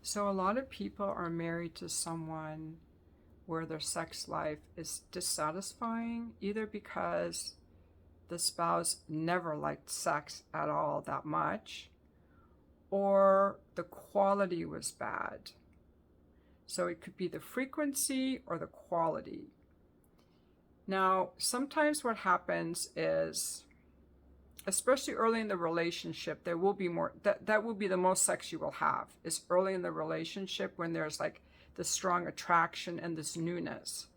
So a lot of people are married to someone where their sex life is dissatisfying, either because the spouse never liked sex at all that much, or the quality was bad. So it could be the frequency or the quality. Now, sometimes what happens is, especially early in the relationship, there will be more, that will be the most sex you will have, is early in the relationship when there's like this strong attraction and this newness.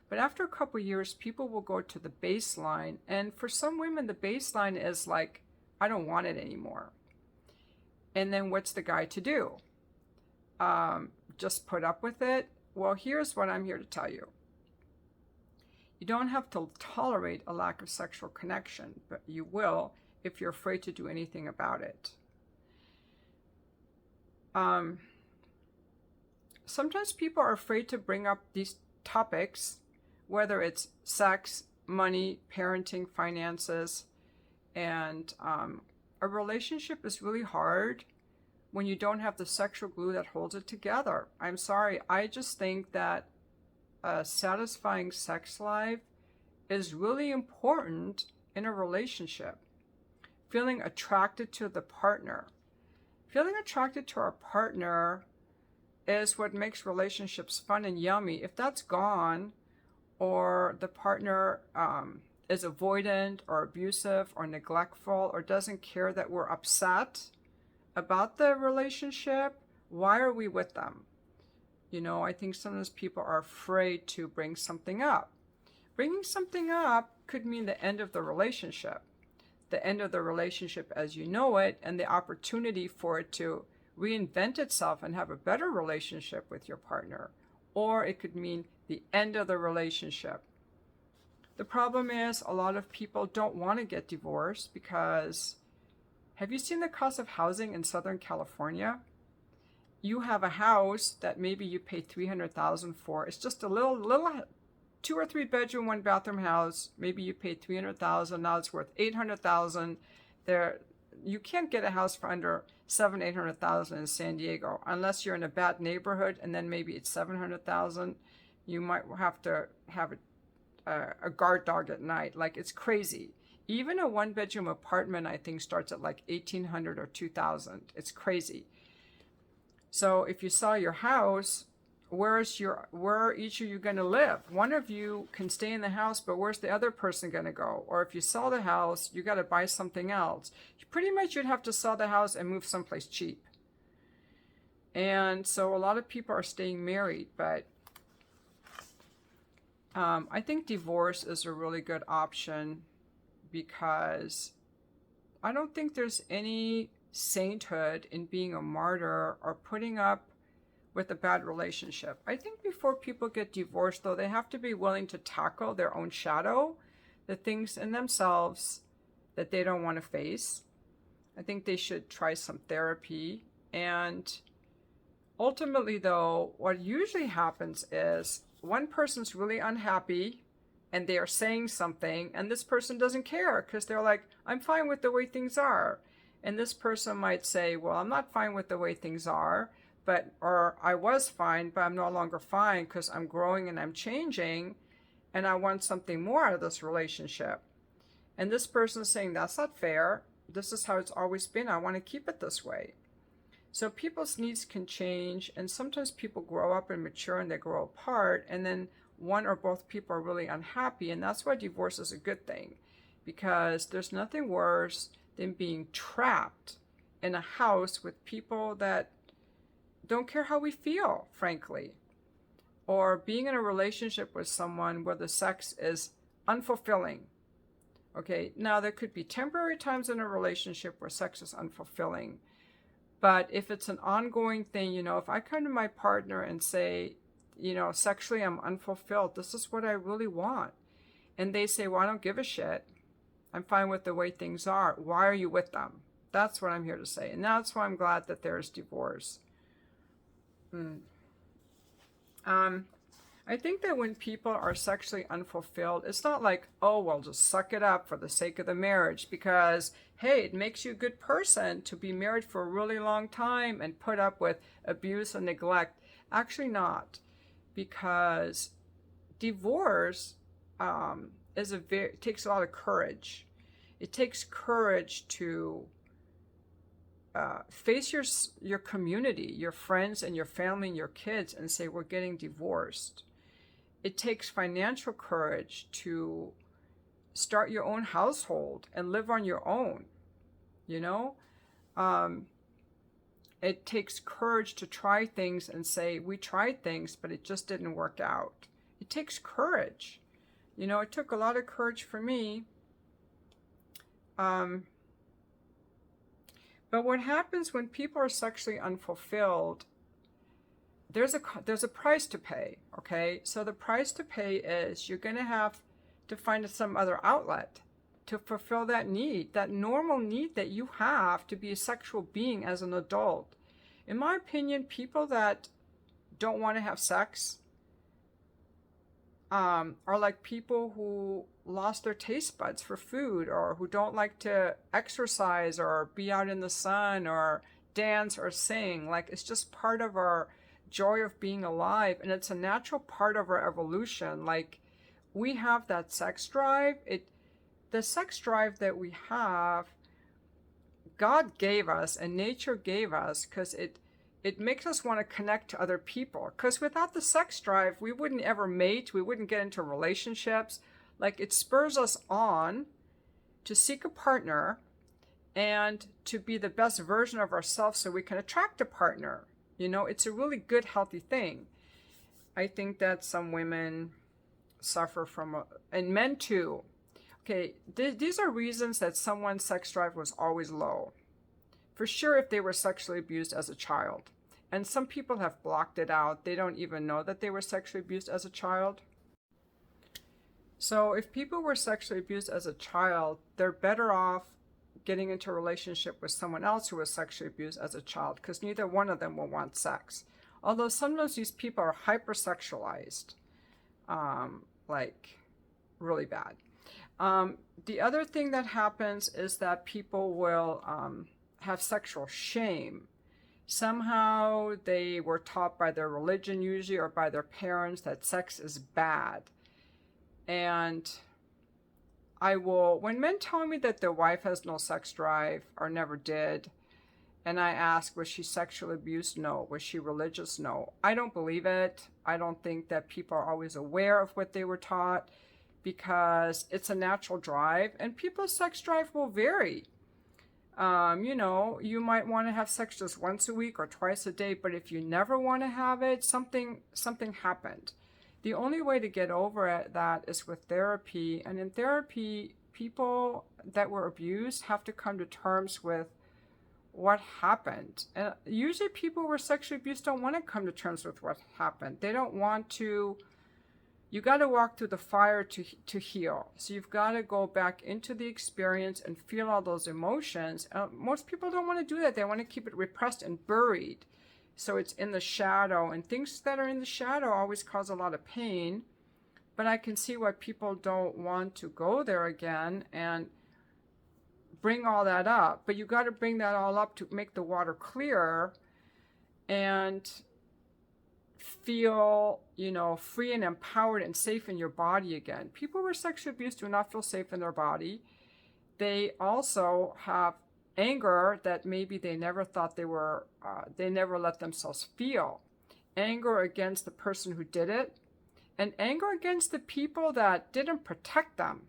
But after a couple of years, people will go to the baseline. And for some women, the baseline is like, I don't want it anymore. And then what's the guy to do? Just put up with it? Well, here's what I'm here to tell you. You don't have to tolerate a lack of sexual connection, but you will if you're afraid to do anything about it. Sometimes people are afraid to bring up these topics, whether it's sex, money, parenting, finances, and a relationship is really hard when you don't have the sexual glue that holds it together. I'm sorry, I just think that a satisfying sex life is really important in a relationship. Feeling attracted to the partner. Feeling attracted to our partner is what makes relationships fun and yummy. If that's gone, or the partner is avoidant or abusive or neglectful or doesn't care that we're upset about the relationship, why are we with them? You know, I think sometimes people are afraid to bring something up. Bringing something up could mean the end of the relationship as you know it, and the opportunity for it to reinvent itself and have a better relationship with your partner. Or it could mean the end of the relationship. The problem is a lot of people don't want to get divorced because, have you seen the cost of housing in Southern California? You have a house that maybe you pay $300,000 for. It's just a little 2 or 3 bedroom, 1 bathroom house. Maybe you paid $300,000. Now it's worth $800,000. You can't get a house for under $700,000-800,000 in San Diego unless you're in a bad neighborhood, and then maybe it's $700,000. You might have to have a guard dog at night. Like, it's crazy. Even a 1-bedroom apartment, I think, starts at like $1,800 or $2,000. It's crazy. So if you sell your house, where are each of you going to live? One of you can stay in the house, but where's the other person going to go? Or if you sell the house, you got to buy something else. Pretty much you'd have to sell the house and move someplace cheap. And so a lot of people are staying married, but I think divorce is a really good option because I don't think there's any sainthood in being a martyr or putting up with a bad relationship. I think before people get divorced, though, they have to be willing to tackle their own shadow, the things in themselves that they don't want to face. I think they should try some therapy. And ultimately, though, what usually happens is one person's really unhappy and they are saying something, and this person doesn't care because they're like, I'm fine with the way things are. And this person might say, well, I'm not fine with the way things are, or I was fine, but I'm no longer fine because I'm growing and I'm changing, and I want something more out of this relationship. And this person is saying, that's not fair. This is how it's always been. I want to keep it this way. So people's needs can change, and sometimes people grow up and mature and they grow apart, and then one or both people are really unhappy, and that's why divorce is a good thing, because there's nothing worse than being trapped in a house with people that don't care how we feel, frankly, or being in a relationship with someone where the sex is unfulfilling. Okay, now there could be temporary times in a relationship where sex is unfulfilling, but if it's an ongoing thing, if I come to my partner and say, sexually I'm unfulfilled, this is what I really want, and they say, well, I don't give a shit, I'm fine with the way things are, why are you with them? That's what I'm here to say, and that's why I'm glad that there's divorce. I think that when people are sexually unfulfilled, it's not like, oh, well, just suck it up for the sake of the marriage because, hey, it makes you a good person to be married for a really long time and put up with abuse and neglect. Actually, not, because divorce takes a lot of courage. It takes courage to face your community, your friends and your family and your kids, and say we're getting divorced. It takes financial courage to start your own household and live on your own. You know, it takes courage to try things and say we tried things, but it just didn't work out. It takes courage. You know, it took a lot of courage for me. But what happens when people are sexually unfulfilled, there's a price to pay, okay? So the price to pay is you're going to have to find some other outlet to fulfill that need, that normal need that you have to be a sexual being as an adult. In my opinion, people that don't want to have sex are like people who lost their taste buds for food, or who don't like to exercise or be out in the sun or dance or sing. Like, it's just part of our joy of being alive, and it's a natural part of our evolution. Like, we have that sex drive. The sex drive that we have, God gave us and nature gave us because it makes us want to connect to other people. Because without the sex drive, we wouldn't ever mate. We wouldn't get into relationships. Like, it spurs us on to seek a partner and to be the best version of ourselves so we can attract a partner. You know, it's a really good, healthy thing. I think that some women suffer from, and men too. Okay, these are reasons that someone's sex drive was always low. For sure, if they were sexually abused as a child. And some people have blocked it out. They don't even know that they were sexually abused as a child. So if people were sexually abused as a child, they're better off getting into a relationship with someone else who was sexually abused as a child, because neither one of them will want sex. Although sometimes these people are hypersexualized, like really bad. The other thing that happens is that people will have sexual shame. Somehow they were taught by their religion, usually, or by their parents, that sex is bad. And when men tell me that their wife has no sex drive or never did, and I ask, was she sexually abused? No. Was she religious? No. I don't believe it. I don't think that people are always aware of what they were taught, because it's a natural drive, and people's sex drive will vary. You know, you might want to have sex just once a week or twice a day, but if you never want to have it, something happened. The only way to get over that is with therapy. And in therapy, people that were abused have to come to terms with what happened. And usually people who were sexually abused don't want to come to terms with what happened. They don't want to. You got to walk through the fire to heal. So you've got to go back into the experience and feel all those emotions. Most people don't want to do that. They want to keep it repressed and buried. So it's in the shadow, and things that are in the shadow always cause a lot of pain. But I can see why people don't want to go there again and bring all that up. But you got to bring that all up to make the water clear and feel, you know, free and empowered and safe in your body again. People who are sexually abused do not feel safe in their body. They also have anger that maybe they never thought they never let themselves feel. Anger against the person who did it, and anger against the people that didn't protect them.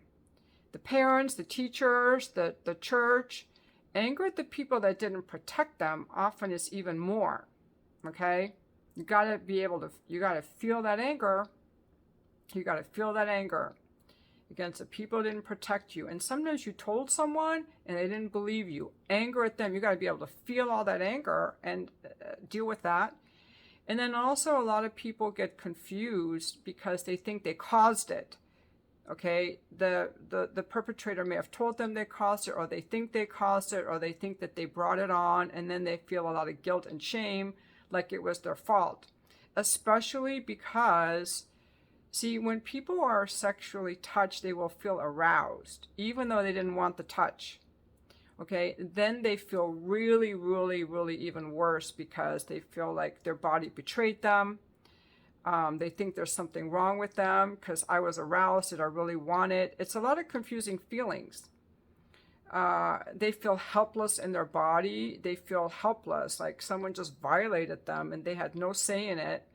The parents, the teachers, the church. Anger at the people that didn't protect them often is even more. Okay? You got to feel that anger. You got to feel that anger against the people who didn't protect you. And sometimes you told someone and they didn't believe you. Anger at them. You got to be able to feel all that anger and deal with that. And then also a lot of people get confused because they think they caused it. Okay, the perpetrator may have told them they caused it, or they think they caused it, or they think that they brought it on, and then they feel a lot of guilt and shame, like it was their fault. Especially because See, when people are sexually touched, they will feel aroused, even though they didn't want the touch. Okay, then they feel really, really, really even worse because they feel like their body betrayed them. They think there's something wrong with them because I was aroused. Did I really want it? It's a lot of confusing feelings. They feel helpless in their body. They feel helpless, like someone just violated them and they had no say in it.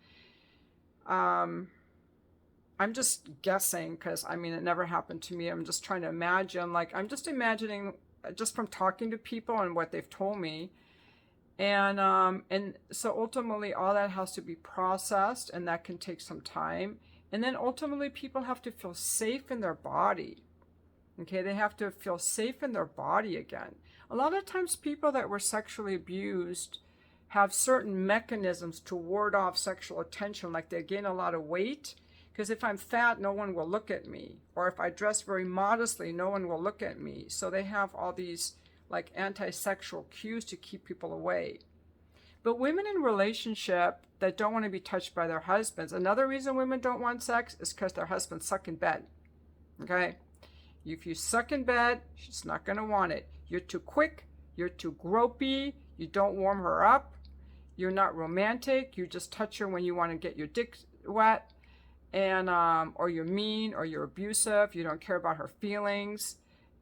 I'm just guessing because I mean, it never happened to me. I'm just trying to imagine, like, I'm just imagining just from talking to people and what they've told me. And so ultimately all that has to be processed and that can take some time. And then ultimately people have to feel safe in their body. Okay, they have to feel safe in their body again. A lot of times people that were sexually abused have certain mechanisms to ward off sexual attention, like they gain a lot of weight. Because if I'm fat, no one will look at me. Or if I dress very modestly, no one will look at me. So they have all these like anti-sexual cues to keep people away. But women in relationship that don't want to be touched by their husbands, another reason women don't want sex is because their husbands suck in bed. Okay? If you suck in bed, she's not going to want it. You're too quick, you're too gropey, you don't warm her up, you're not romantic, you just touch her when you want to get your dick wet, and or you're mean or you're abusive, you don't care about her feelings,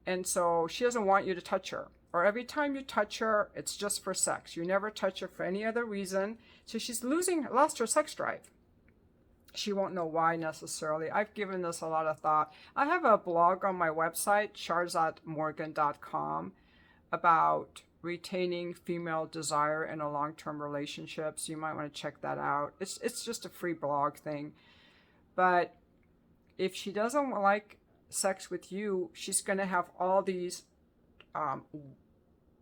and so she doesn't want you to touch her. Or every time you touch her, it's just for sex. You never touch her for any other reason. So she's lost her sex drive. She won't know why necessarily. I've given this a lot of thought. I have a blog on my website, sharzadmorgan.com, about retaining female desire in a long-term relationship. So you might want to check that out. It's just a free blog thing. But if she doesn't like sex with you, she's going to have all these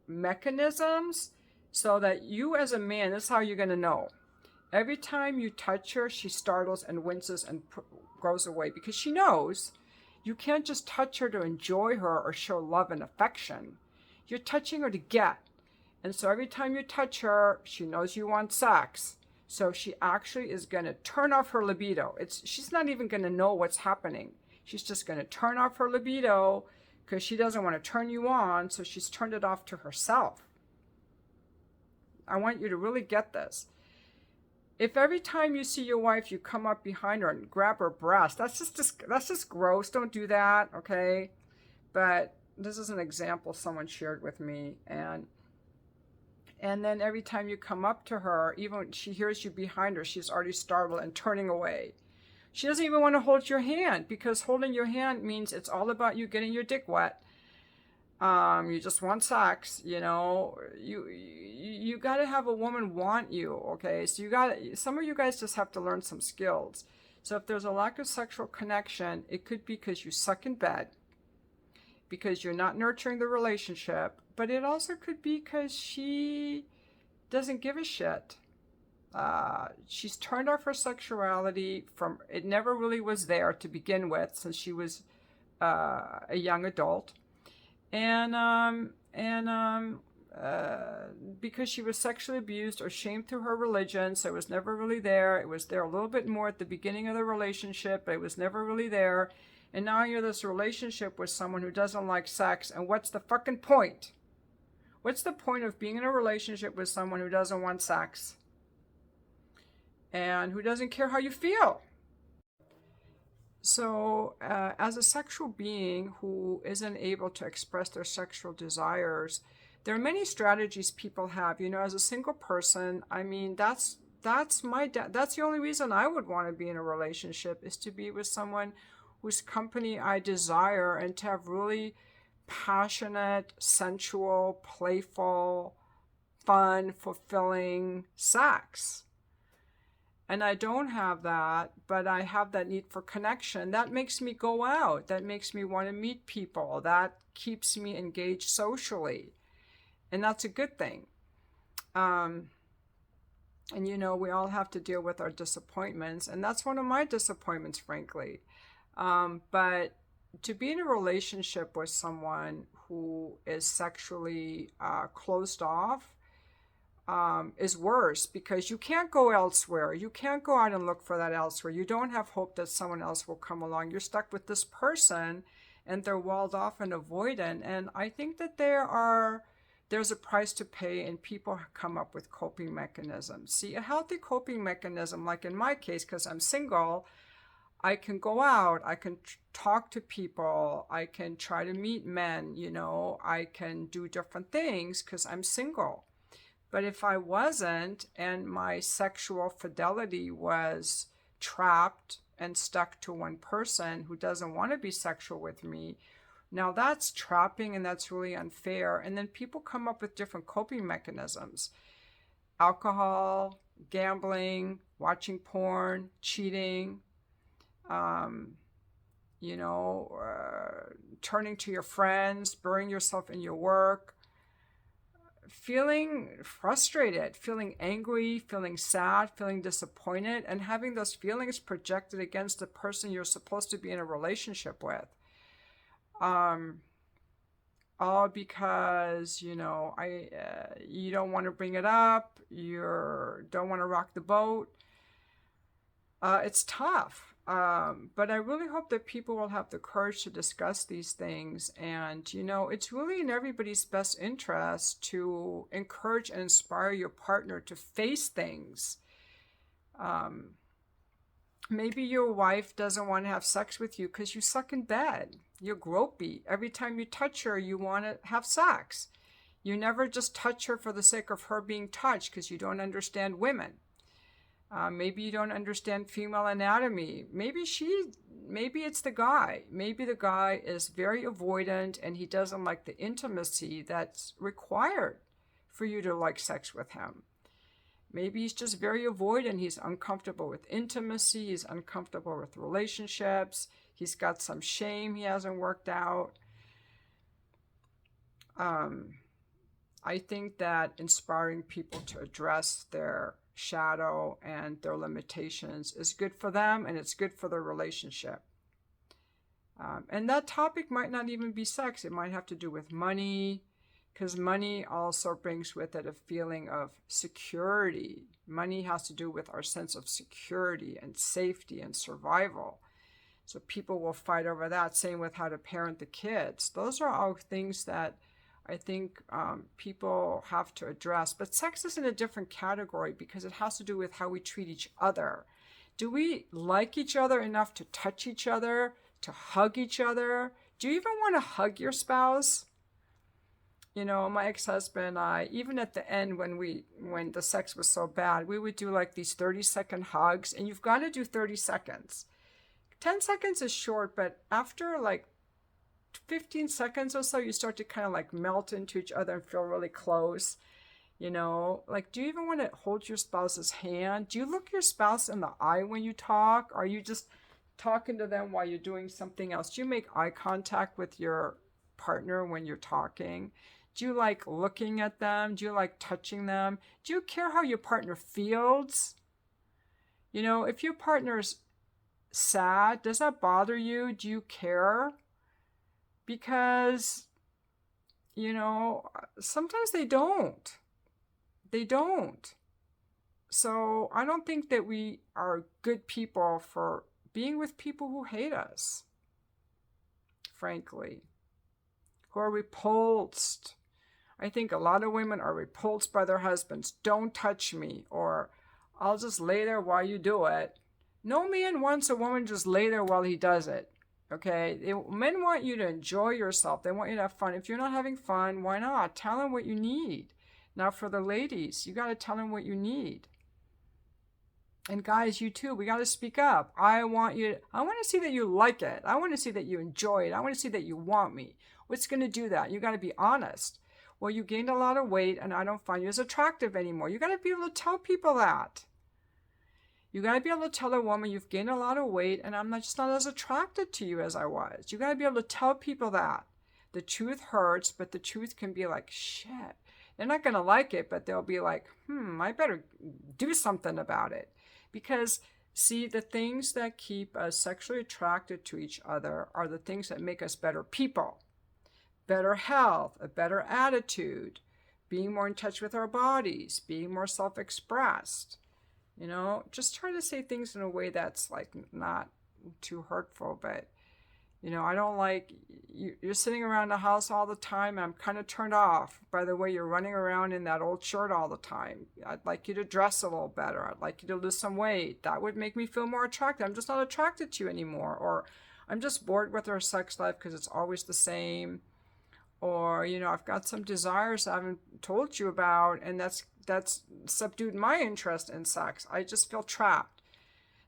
mechanisms so that you as a man, this is how you're going to know. Every time you touch her, she startles and winces and goes away because she knows you can't just touch her to enjoy her or show love and affection. You're touching her to get. And so every time you touch her, she knows you want sex. So she actually is going to turn off her libido. She's not even going to know what's happening. She's just going to turn off her libido because she doesn't want to turn you on, so she's turned it off to herself. I want you to really get this. If every time you see your wife, you come up behind her and grab her breast, that's just gross. Don't do that, okay? But this is an example someone shared with me, and then every time you come up to her, even when she hears you behind her, she's already startled and turning away. She doesn't even want to hold your hand because holding your hand means it's all about you getting your dick wet. You just want sex, you know. You got to have a woman want you, okay? So some of you guys just have to learn some skills. So if there's a lack of sexual connection, it could be because you suck in bed, because you're not nurturing the relationship, but it also could be because she doesn't give a shit. She's turned off her sexuality from, it never really was there to begin with since she was a young adult. And because she was sexually abused or shamed through her religion, so it was never really there. It was there a little bit more at the beginning of the relationship, but it was never really there. And now you're in this relationship with someone who doesn't like sex, and what's the fucking point? What's the point of being in a relationship with someone who doesn't want sex? And who doesn't care how you feel? So, as a sexual being who isn't able to express their sexual desires, there are many strategies people have. You know, as a single person, I mean, that's the only reason I would want to be in a relationship, is to be with someone whose company I desire and to have really passionate, sensual, playful, fun, fulfilling sex. And I don't have that, but I have that need for connection. That makes me go out. That makes me want to meet people. That keeps me engaged socially. And that's a good thing. And you know, we all have to deal with our disappointments. And that's one of my disappointments, frankly. But to be in a relationship with someone who is sexually closed off, is worse because you can't go elsewhere. You can't go out and look for that elsewhere. You don't have hope that someone else will come along. You're stuck with this person and they're walled off and avoidant. And I think that there's a price to pay, and people come up with coping mechanisms. See, a healthy coping mechanism, like in my case, because I'm single, I can go out, I can talk to people, I can try to meet men, I can do different things because I'm single. But if I wasn't, and my sexual fidelity was trapped and stuck to one person who doesn't want to be sexual with me, now that's trapping and that's really unfair. And then people come up with different coping mechanisms: alcohol, gambling, watching porn, cheating, turning to your friends, burying yourself in your work, feeling frustrated, feeling angry, feeling sad, feeling disappointed, and having those feelings projected against the person you're supposed to be in a relationship with. All because, you don't want to bring it up, you don't want to rock the boat. It's tough. But I really hope that people will have the courage to discuss these things. And, it's really in everybody's best interest to encourage and inspire your partner to face things. Maybe your wife doesn't want to have sex with you because you suck in bed. You're gropey. Every time you touch her, you want to have sex. You never just touch her for the sake of her being touched because you don't understand women. Maybe you don't understand female anatomy. Maybe it's the guy. Maybe the guy is very avoidant and he doesn't like the intimacy that's required for you to like sex with him. Maybe he's just very avoidant. He's uncomfortable with intimacy. He's uncomfortable with relationships. He's got some shame he hasn't worked out. I think that inspiring people to address their shadow and their limitations is good for them, and it's good for their relationship. And that topic might not even be sex. It might have to do with money, because money also brings with it a feeling of security. Money has to do with our sense of security and safety and survival. So people will fight over that. Same with how to parent the kids. Those are all things that I think people have to address. But sex is in a different category because it has to do with how we treat each other. Do we like each other enough to touch each other, to hug each other? Do you even want to hug your spouse? My ex-husband and I, even at the end when the sex was so bad, we would do like these 30-second hugs, and you've got to do 30 seconds. 10 seconds is short, but after like 15 seconds or so, you start to kind of like melt into each other and feel really close. Do you even want to hold your spouse's hand? Do you look your spouse in the eye when you talk? Are you just talking to them while you're doing something else? Do you make eye contact with your partner when you're talking? Do you like looking at them? Do you like touching them? Do you care how your partner feels? If your partner's sad, does that bother you? Do you care? Because, sometimes they don't. They don't. So I don't think that we are good people for being with people who hate us, frankly, who are repulsed. I think a lot of women are repulsed by their husbands. Don't touch me, or I'll just lay there while you do it. No man wants a woman just lay there while he does it. Okay, men want you to enjoy yourself. They want you to have fun. If you're not having fun, why not? Tell them what you need. Now for the ladies, you got to tell them what you need. And guys, you too, we got to speak up. I want to see that you like it. I want to see that you enjoy it. I want to see that you want me. What's going to do that? You got to be honest. Well, you gained a lot of weight and I don't find you as attractive anymore. You got to be able to tell people that. You got to be able to tell a woman you've gained a lot of weight and I'm just not as attracted to you as I was. You got to be able to tell people that. The truth hurts, but the truth can be like, shit. They're not going to like it, but they'll be like, I better do something about it. Because, see, the things that keep us sexually attracted to each other are the things that make us better people. Better health, a better attitude, being more in touch with our bodies, being more self-expressed. You know, just try to say things in a way that's like not too hurtful. But you know, I don't like you're sitting around the house all the time. I'm kind of turned off by the way you're running around in that old shirt all the time. I'd like you to dress a little better. I'd like you to lose some weight. That would make me feel more attracted. I'm just not attracted to you anymore. Or I'm just bored with our sex life because it's always the same. Or, you know, I've got some desires I haven't told you about, and that's subdued my interest in sex. I just feel trapped.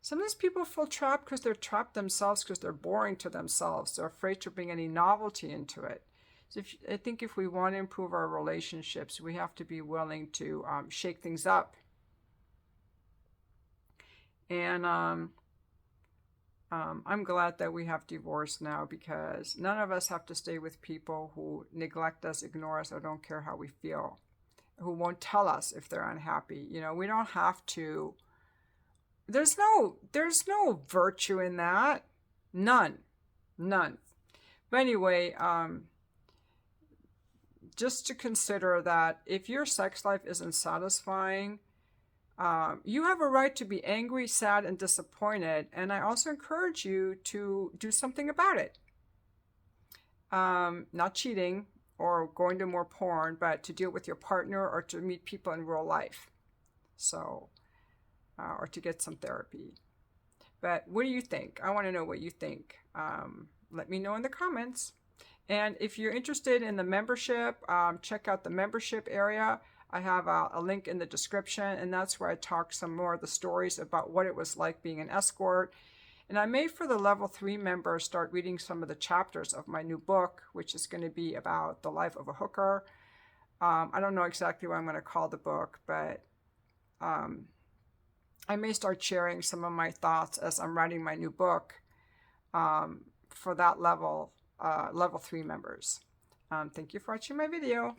Sometimes people feel trapped because they're trapped themselves, because they're boring to themselves. They're afraid to bring any novelty into it. So I think if we want to improve our relationships, we have to be willing to shake things up. And I'm glad that we have divorce now, because none of us have to stay with people who neglect us, ignore us, or don't care how we feel, who won't tell us if they're unhappy. You know, we don't have to. There's no virtue in that. None. But anyway, just to consider that if your sex life isn't satisfying, you have a right to be angry, sad, and disappointed. And I also encourage you to do something about it. Not cheating or going to more porn, but to deal with your partner or to meet people in real life. So, or to get some therapy. But what do you think? I want to know what you think. Let me know in the comments. And if you're interested in the membership, check out the membership area. I have a link in the description, and that's where I talk some more of the stories about what it was like being an escort. And I may, for the level 3 members, start reading some of the chapters of my new book, which is going to be about the life of a hooker. I don't know exactly what I'm going to call the book, but I may start sharing some of my thoughts as I'm writing my new book for that level 3 members. Thank you for watching my video.